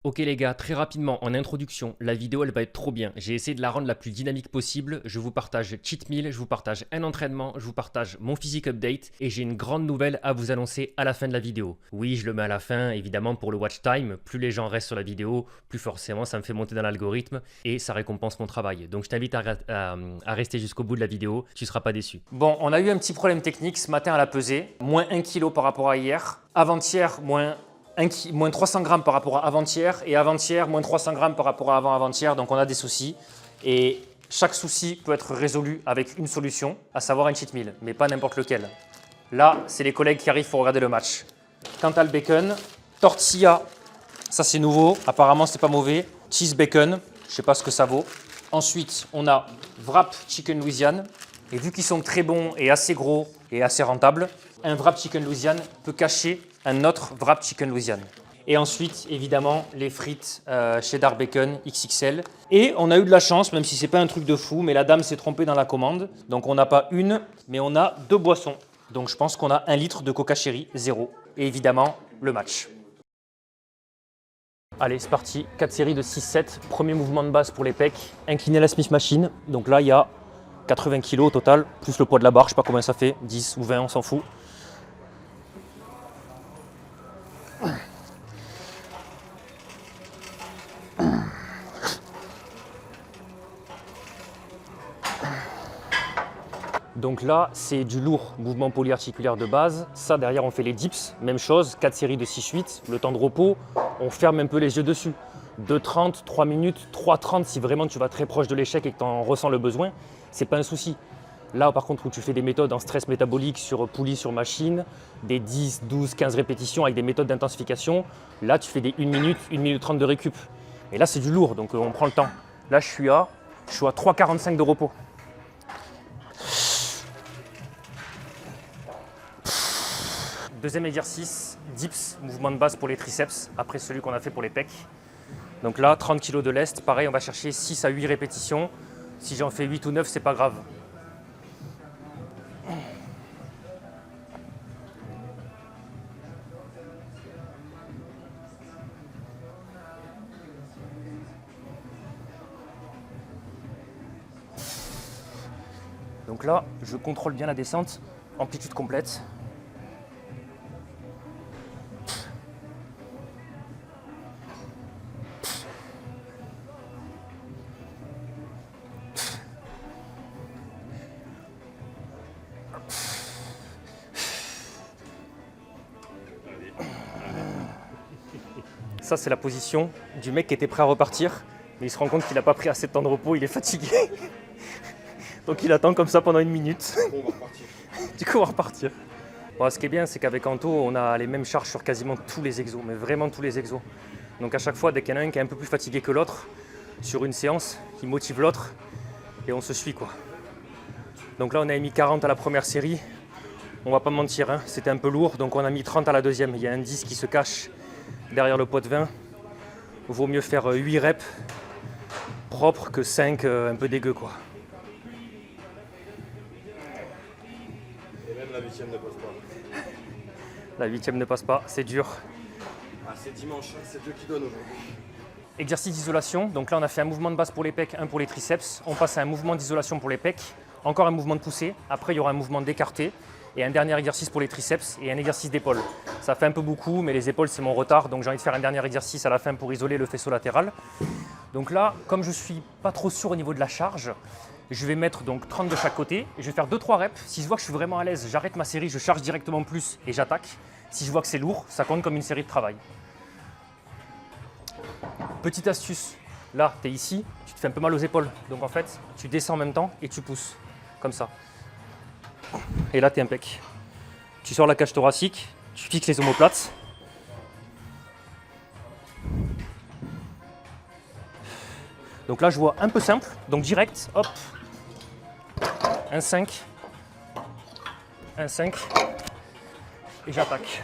Ok les gars, très rapidement en introduction, la vidéo elle va être trop bien. J'ai essayé de la rendre la plus dynamique possible. Je vous partage cheat meal, je vous partage un entraînement, je vous partage mon physique update et j'ai une grande nouvelle à vous annoncer à la fin de la vidéo. Oui, je le mets à la fin, évidemment pour le watch time. Plus les gens restent sur la vidéo, plus forcément ça me fait monter dans l'algorithme et ça récompense mon travail. Donc je t'invite à rester jusqu'au bout de la vidéo, tu ne seras pas déçu. Bon, on a eu un petit problème technique ce matin à la pesée. Moins 1 kg par rapport à hier. Avant-hier, moins 300 grammes par rapport à avant-hier et avant-hier, moins 300 grammes par rapport à avant-avant-hier. Donc on a des soucis et chaque souci peut être résolu avec une solution, à savoir un cheat meal, mais pas n'importe lequel. Là, c'est les collègues qui arrivent pour regarder le match. Quant à le bacon, tortilla, ça c'est nouveau, apparemment c'est pas mauvais. Cheese bacon, je sais pas ce que ça vaut. Ensuite, on a wrap chicken Louisiane. Et vu qu'ils sont très bons et assez gros et assez rentables, un wrap chicken Louisiane peut cacher un autre wrap chicken Louisiane. Et ensuite, évidemment, les frites cheddar bacon XXL. Et on a eu de la chance, même si c'est pas un truc de fou, mais la dame s'est trompée dans la commande. Donc on n'a pas une, mais on a deux boissons. Donc je pense qu'on a 1 litre de Coca Cherry, 0. Et évidemment, le match. Allez, c'est parti. 4 séries de 6-7. Premier mouvement de base pour les pecs. Incliné à la Smith Machine. Donc là, il y a 80 kg au total, plus le poids de la barre, je ne sais pas combien ça fait, 10 ou 20, on s'en fout. Donc là, c'est du lourd mouvement polyarticulaire de base. Ça, derrière, on fait les dips, même chose, 4 séries de 6-8. Le temps de repos, on ferme un peu les yeux dessus. 2,30, 3 minutes, 3,30 si vraiment tu vas très proche de l'échec et que tu en ressens le besoin, c'est pas un souci. Là, par contre, où tu fais des méthodes en stress métabolique sur poulie, sur machine, des 10, 12, 15 répétitions avec des méthodes d'intensification, là, tu fais des 1 minute, 1 minute 30 de récup. Et là, c'est du lourd, donc on prend le temps. Là, je suis à 3,45 de repos. Deuxième exercice, dips, mouvement de base pour les triceps, après celui qu'on a fait pour les pecs. Donc là, 30 kg de lest, pareil, on va chercher 6 à 8 répétitions. Si j'en fais 8 ou 9, c'est pas grave. Donc là, je contrôle bien la descente, amplitude complète. Ça, c'est la position du mec qui était prêt à repartir, mais il se rend compte qu'il n'a pas pris assez de temps de repos, il est fatigué. Donc il attend comme ça pendant 1 minute. On va repartir. Du coup, on va repartir. Bon, ce qui est bien, c'est qu'avec Anto, on a les mêmes charges sur quasiment tous les exos, mais vraiment tous les exos. Donc à chaque fois, dès qu'il y en a un qui est un peu plus fatigué que l'autre, sur une séance, il motive l'autre et on se suit, quoi. Donc là, on a mis 40 à la première série. On va pas mentir, hein, c'était un peu lourd, donc on a mis 30 à la deuxième. Il y a un 10 qui se cache derrière le pot de vin. Il vaut mieux faire 8 reps propres que 5 un peu dégueu, quoi. Et même la 8e ne passe pas. La 8e ne passe pas, c'est dur. Ah, c'est dimanche, c'est Dieu qui donne aujourd'hui. Exercice d'isolation, donc là on a fait un mouvement de base pour les pecs, un pour les triceps. On passe à un mouvement d'isolation pour les pecs, encore un mouvement de poussée. Après il y aura un mouvement d'écarté et un dernier exercice pour les triceps et un exercice d'épaule. Ça fait un peu beaucoup, mais les épaules c'est mon retard, donc j'ai envie de faire un dernier exercice à la fin pour isoler le faisceau latéral. Donc là, comme je suis pas trop sûr au niveau de la charge, je vais mettre donc 30 de chaque côté et je vais faire 2-3 reps. Si je vois que je suis vraiment à l'aise, j'arrête ma série, je charge directement plus et j'attaque. Si je vois que c'est lourd, ça compte comme une série de travail. Petite astuce, là tu es ici, tu te fais un peu mal aux épaules. Donc en fait, tu descends en même temps et tu pousses, comme ça. Et là tu es impec. Tu sors la cage thoracique, tu fixes les omoplates. Donc là je vois un peu simple, donc direct, hop, 1,5, 1,5 et j'attaque.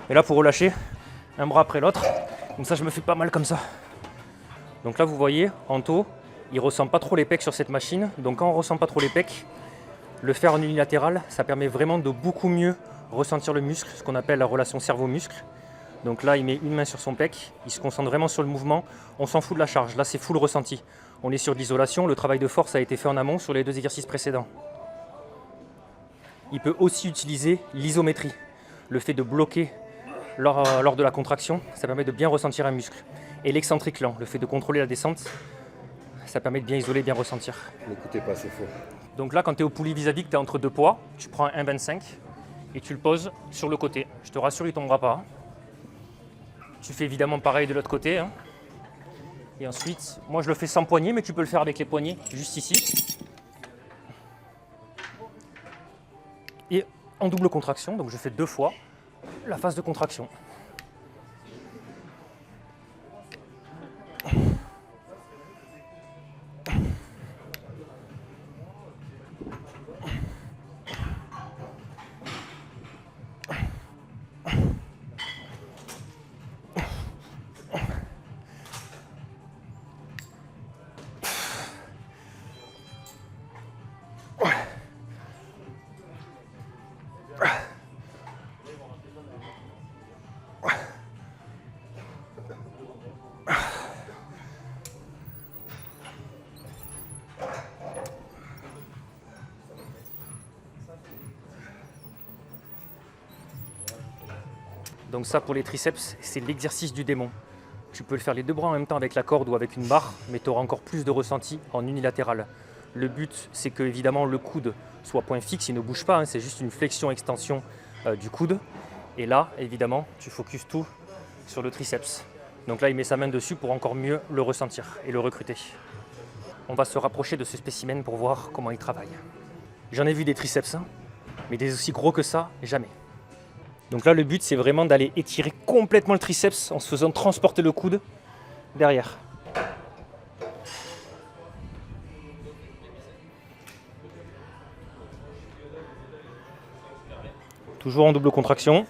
Et là, pour relâcher, un bras après l'autre. Comme ça, je me fais pas mal comme ça. Donc là, vous voyez, en taux, il ne ressent pas trop les pecs sur cette machine. Donc quand on ne ressent pas trop les pecs, le faire en unilatéral, ça permet vraiment de beaucoup mieux ressentir le muscle, ce qu'on appelle la relation cerveau-muscle. Donc là, il met une main sur son pec, il se concentre vraiment sur le mouvement, on s'en fout de la charge, là c'est full ressenti. On est sur de l'isolation, le travail de force a été fait en amont sur les 2 exercices précédents. Il peut aussi utiliser l'isométrie, le fait de bloquer lors de la contraction, ça permet de bien ressentir un muscle. Et l'excentrique lent, le fait de contrôler la descente, ça permet de bien isoler, bien ressentir. N'écoutez pas, c'est faux. Donc là, quand tu es au poulie vis-à-vis, que tu es entre 2 poids, tu prends un 25 et tu le poses sur le côté. Je te rassure, il ne tombera pas. Tu fais évidemment pareil de l'autre côté. Et ensuite, moi je le fais sans poignée, mais tu peux le faire avec les poignets, juste ici. Et en double contraction, donc je fais 2 fois la phase de contraction. Donc ça, pour les triceps, c'est l'exercice du démon. Tu peux le faire les 2 bras en même temps avec la corde ou avec une barre, mais tu auras encore plus de ressenti en unilatéral. Le but, c'est que évidemment le coude soit point fixe, il ne bouge pas, c'est juste une flexion-extension du coude. Et là, évidemment, tu focuses tout sur le triceps. Donc là, il met sa main dessus pour encore mieux le ressentir et le recruter. On va se rapprocher de ce spécimen pour voir comment il travaille. J'en ai vu des triceps, mais des aussi gros que ça, jamais. Donc là, le but, c'est vraiment d'aller étirer complètement le triceps en se faisant transporter le coude derrière. Toujours en double contraction.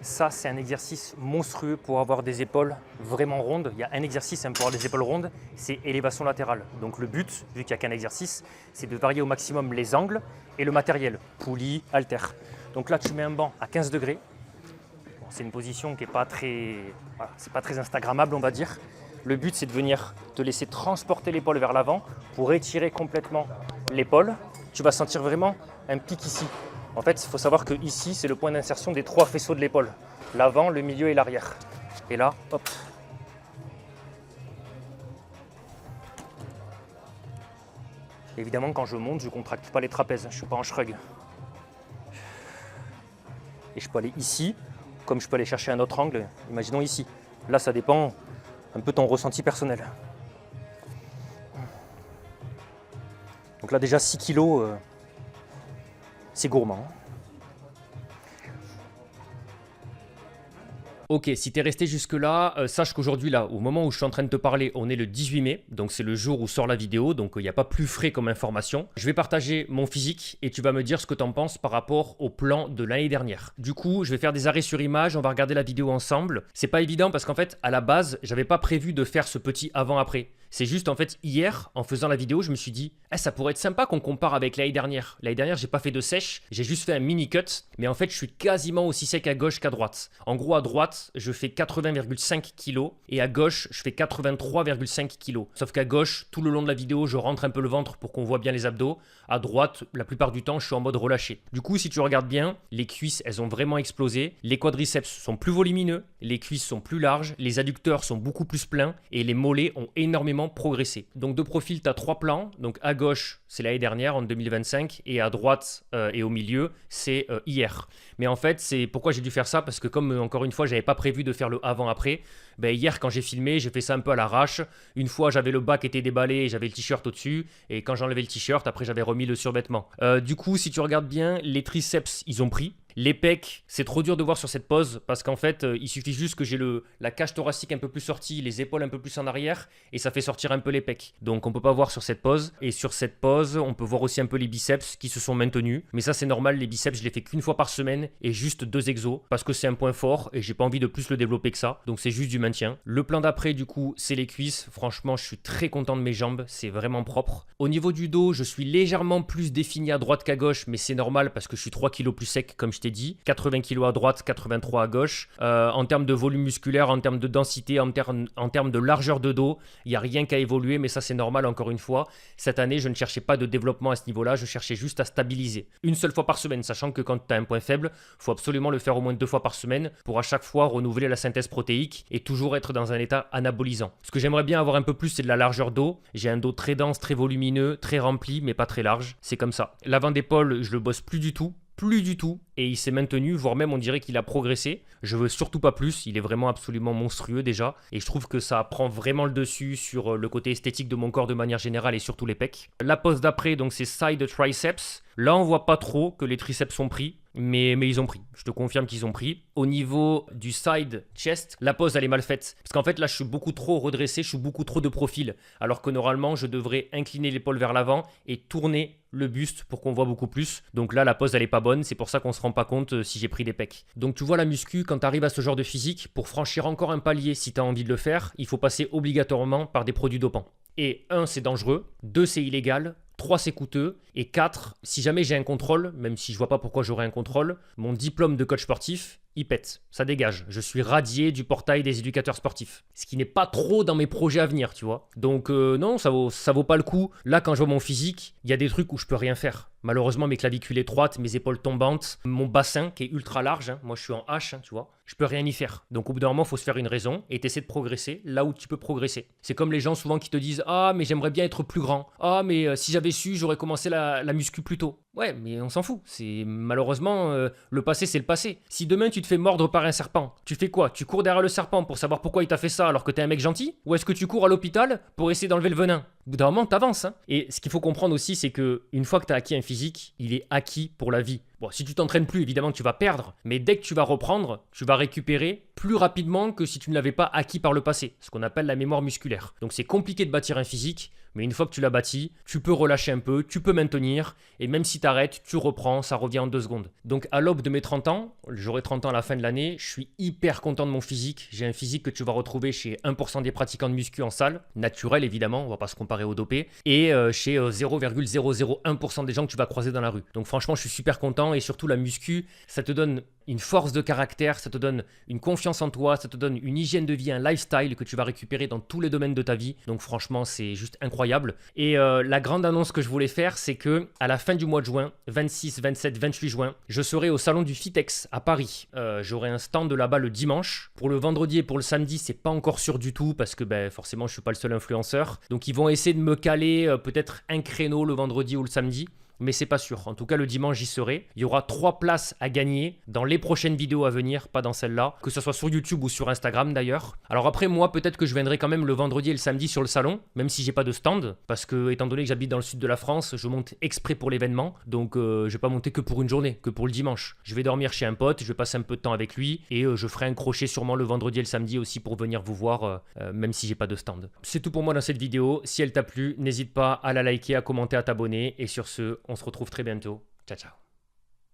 Ça, c'est un exercice monstrueux pour avoir des épaules vraiment rondes. Il y a un exercice pour avoir des épaules rondes, c'est élévation latérale. Donc le but, vu qu'il n'y a qu'un exercice, c'est de varier au maximum les angles et le matériel, poulie, haltère. Donc là, tu mets un banc à 15 degrés. Bon, c'est une position qui n'est pas très, c'est pas très instagrammable, on va dire. Le but, c'est de venir te laisser transporter l'épaule vers l'avant pour étirer complètement l'épaule. Tu vas sentir vraiment un pic ici. En fait, il faut savoir que ici, c'est le point d'insertion des 3 faisceaux de l'épaule. L'avant, le milieu et l'arrière. Et là, hop. Évidemment, quand je monte, je ne contracte pas les trapèzes. Je ne suis pas en shrug. Et je peux aller ici, comme je peux aller chercher un autre angle. Imaginons ici. Là, ça dépend un peu de ton ressenti personnel. Donc là, déjà 6 kilos. C'est gourmand. Ok, si t'es resté jusque-là, sache qu'aujourd'hui, là, au moment où je suis en train de te parler, on est le 18 mai, donc c'est le jour où sort la vidéo, donc il n'y a pas plus frais comme information. Je vais partager mon physique et tu vas me dire ce que t'en penses par rapport au plan de l'année dernière. Du coup, je vais faire des arrêts sur image, on va regarder la vidéo ensemble. C'est pas évident parce qu'en fait, à la base, j'avais pas prévu de faire ce petit avant-après. C'est juste en fait hier, en faisant la vidéo, je me suis dit ça pourrait être sympa qu'on compare avec l'année dernière. L'année dernière, j'ai pas fait de sèche, j'ai juste fait un mini cut, mais en fait, je suis quasiment aussi sec à gauche qu'à droite. En gros, à droite, je fais 80,5 kg et à gauche, je fais 83,5 kg. Sauf qu'à gauche, tout le long de la vidéo, je rentre un peu le ventre pour qu'on voit bien les abdos. À droite, la plupart du temps, je suis en mode relâché. Du coup, si tu regardes bien, les cuisses, elles ont vraiment explosé. Les quadriceps sont plus volumineux, les cuisses sont plus larges, les adducteurs sont beaucoup plus pleins et les mollets ont énormément progressé. Donc de profil, tu as 3 plans. Donc à gauche, c'est l'année dernière, en 2025, et à droite et au milieu, c'est hier. Mais en fait, c'est pourquoi j'ai dû faire ça, parce que comme encore une fois, j'avais pas prévu de faire le avant-après, ben hier quand j'ai filmé, j'ai fait ça un peu à l'arrache. Une fois, j'avais le bas qui était déballé et j'avais le t-shirt au-dessus, et quand j'enlevais le t-shirt, après j'avais remis le survêtement. Du coup, si tu regardes bien, les triceps, ils ont pris. Les pecs, c'est trop dur de voir sur cette pose parce qu'en fait, il suffit juste que j'ai la cage thoracique un peu plus sortie, les épaules un peu plus en arrière et ça fait sortir un peu les pecs. Donc on peut pas voir sur cette pose. Et sur cette pose, on peut voir aussi un peu les biceps qui se sont maintenus. Mais ça, c'est normal, les biceps, je les fais qu'une fois par semaine et juste 2 exos parce que c'est un point fort et j'ai pas envie de plus le développer que ça. Donc c'est juste du maintien. Le plan d'après, du coup, c'est les cuisses. Franchement, je suis très content de mes jambes. C'est vraiment propre. Au niveau du dos, je suis légèrement plus défini à droite qu'à gauche, mais c'est normal parce que je suis 3 kilos plus sec, comme je t'ai dit. 80 kilos à droite, 83 à gauche. En termes de volume musculaire, en termes de densité, en termes de largeur de dos, il n'y a rien qu'à évoluer, mais ça c'est normal encore une fois. Cette année, je ne cherchais pas de développement à ce niveau-là, je cherchais juste à stabiliser. Une seule fois par semaine, sachant que quand tu as un point faible, il faut absolument le faire au moins 2 fois par semaine pour à chaque fois renouveler la synthèse protéique et toujours être dans un état anabolisant. Ce que j'aimerais bien avoir un peu plus, c'est de la largeur dos. J'ai un dos très dense, très volumineux, très rempli, mais pas très large. C'est comme ça. L'avant d'épaule, je le bosse plus du tout. Et il s'est maintenu, voire même on dirait qu'il a progressé. Je veux surtout pas plus, il est vraiment absolument monstrueux déjà et je trouve que ça prend vraiment le dessus sur le côté esthétique de mon corps de manière générale et surtout les pecs. La pose d'après, donc c'est side triceps. Là on voit pas trop que les triceps sont pris, mais ils ont pris. Je te confirme qu'ils ont pris. Au niveau du side chest, la pose elle est mal faite parce qu'en fait là je suis beaucoup trop redressé, je suis beaucoup trop de profil alors que normalement je devrais incliner l'épaule vers l'avant et tourner le buste pour qu'on voit beaucoup plus. Donc là la pose elle est pas bonne, c'est pour ça qu'on se rend pas compte si j'ai pris des pecs. Donc tu vois la muscu, quand tu arrives à ce genre de physique, pour franchir encore un palier si tu as envie de le faire, il faut passer obligatoirement par des produits dopants. Et 1 c'est dangereux, 2 c'est illégal, 3 c'est coûteux, et 4, si jamais j'ai un contrôle, même si je vois pas pourquoi j'aurais un contrôle, mon diplôme de coach sportif, il pète, ça dégage. Je suis radié du portail des éducateurs sportifs. Ce qui n'est pas trop dans mes projets à venir, tu vois. Donc non, ça vaut pas le coup. Là, quand je vois mon physique, il y a des trucs où je peux rien faire. Malheureusement, mes clavicules étroites, mes épaules tombantes, mon bassin qui est ultra large, hein. Moi je suis en H, hein, tu vois, je peux rien y faire. Donc au bout d'un moment, il faut se faire une raison et t'essaies de progresser là où tu peux progresser. C'est comme les gens souvent qui te disent « Ah, mais j'aimerais bien être plus grand. Ah, mais si j'avais su, j'aurais commencé la muscu plus tôt. » Ouais, mais on s'en fout. C'est malheureusement, le passé, c'est le passé. Si demain tu te fais mordre par un serpent, tu fais quoi? Tu cours derrière le serpent pour savoir pourquoi il t'a fait ça alors que t'es un mec gentil? Ou est-ce que tu cours à l'hôpital pour essayer d'enlever le venin? Au bout d'un moment, t'avances. Hein. Et ce qu'il faut comprendre aussi, c'est que une fois que t'as acquis un physique, il est acquis pour la vie. Bon, si tu t'entraînes plus, évidemment, tu vas perdre. Mais dès que tu vas reprendre, tu vas récupérer plus rapidement que si tu ne l'avais pas acquis par le passé. Ce qu'on appelle la mémoire musculaire. Donc c'est compliqué de bâtir un physique. Mais une fois que tu l'as bâti, tu peux relâcher un peu, tu peux maintenir, et même si tu arrêtes, tu reprends, ça revient en 2 secondes. Donc à l'aube de mes 30 ans, j'aurai 30 ans à la fin de l'année, je suis hyper content de mon physique. J'ai un physique que tu vas retrouver chez 1% des pratiquants de muscu en salle, naturel évidemment, on va pas se comparer aux dopés, et chez 0,001% des gens que tu vas croiser dans la rue. Donc franchement, je suis super content, et surtout la muscu, ça te donne une force de caractère, ça te donne une confiance en toi, ça te donne une hygiène de vie, un lifestyle que tu vas récupérer dans tous les domaines de ta vie. Donc franchement, c'est juste incroyable. Et la grande annonce que je voulais faire, c'est que à la fin du mois de juin, 26, 27, 28 juin, je serai au salon du Fitex à Paris. J'aurai un stand là-bas le dimanche. Pour le vendredi et pour le samedi, c'est pas encore sûr du tout parce que forcément, je suis pas le seul influenceur. Donc ils vont essayer de me caler peut-être un créneau le vendredi ou le samedi. Mais c'est pas sûr. En tout cas, le dimanche, j'y serai. Il y aura 3 places à gagner dans les prochaines vidéos à venir, pas dans celle-là, que ce soit sur YouTube ou sur Instagram d'ailleurs. Alors après, moi, peut-être que je viendrai quand même le vendredi et le samedi sur le salon, même si j'ai pas de stand, parce que étant donné que j'habite dans le sud de la France, je monte exprès pour l'événement, donc je vais pas monter que pour une journée, que pour le dimanche. Je vais dormir chez un pote, je vais passer un peu de temps avec lui, et je ferai un crochet sûrement le vendredi et le samedi aussi pour venir vous voir, même si j'ai pas de stand. C'est tout pour moi dans cette vidéo. Si elle t'a plu, n'hésite pas à la liker, à commenter, à t'abonner, et sur ce, on se retrouve très bientôt. Ciao, ciao.